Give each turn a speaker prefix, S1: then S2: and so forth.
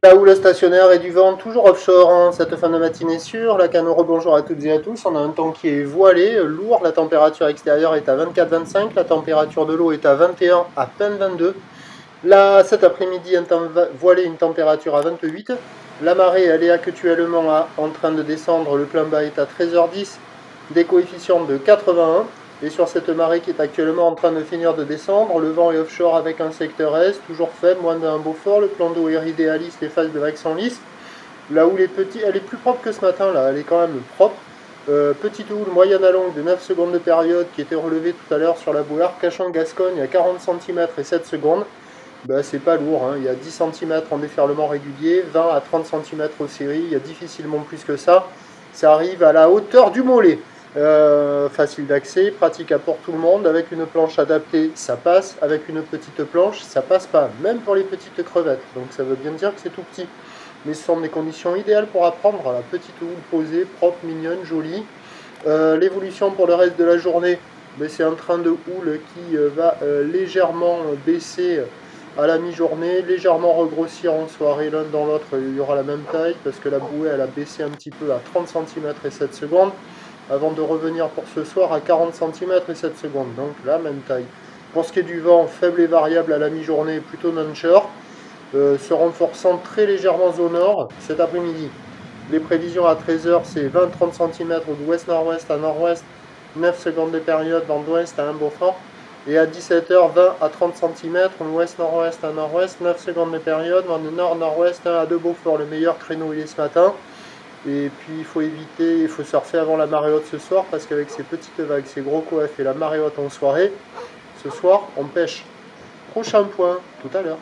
S1: La houle stationnaire et du vent, toujours offshore, hein, cette fin de matinée sur la Canot. Bonjour à toutes et à tous. On a un temps qui est voilé, lourd. La température extérieure est à 24-25. La température de l'eau est à 21, à peine 22. Là, cet après-midi, un temps voilé, une température à 28. La marée, elle est actuellement en train de descendre. Le plein bas est à 13h10. Des coefficients de 81. Et sur cette marée qui est actuellement en train de finir de descendre, le vent est offshore avec un secteur est, toujours faible, moins d'un Beaufort. Le plan d'eau est idéaliste, les phases de vagues sont lisses. La houle est petite, elle est plus propre que ce matin, là, elle est quand même propre. Petite houle moyenne à longue de 9 secondes de période qui était relevée tout à l'heure sur la boueur. Cachan-Gascogne à 40 cm et 7 secondes. Ben, c'est pas lourd, hein. Il y a 10 cm en déferlement régulier, 20 à 30 cm aux séries, il y a difficilement plus que ça. Ça arrive à la hauteur du mollet. Facile d'accès, pratique pour tout le monde. Avec une planche adaptée, ça passe. Avec une petite planche, ça passe pas. Même pour les petites crevettes. Donc ça veut bien dire que c'est tout petit. Mais ce sont des conditions idéales pour apprendre. La petite houle posée, propre, mignonne, jolie. L'évolution pour le reste de la journée, ben, c'est un train de houle qui va légèrement baisser à la mi-journée, légèrement regrossir en soirée. L'un dans l'autre, il y aura la même taille parce que la bouée elle a baissé un petit peu à 30 cm et 7 secondes avant de revenir pour ce soir à 40 cm et 7 secondes, donc la même taille. Pour ce qui est du vent, faible et variable à la mi-journée, plutôt non-shore, se renforçant très légèrement au nord cet après-midi. Les prévisions à 13h, c'est 20-30 cm d'ouest-nord-ouest à nord-ouest, 9 secondes de période vent d'ouest à un Beaufort, et à 17h, 20 à 30 cm, ouest-nord-ouest à nord-ouest, 9 secondes de période, vent de nord-nord-ouest, 1 à 2 Beaufort. Le meilleur créneau il est ce matin. Et puis il faut éviter, il faut surfer avant la marée haute ce soir parce qu'avec ces petites vagues, ces gros coefs et la marée haute en soirée, ce soir on pêche. Prochain point, tout à l'heure.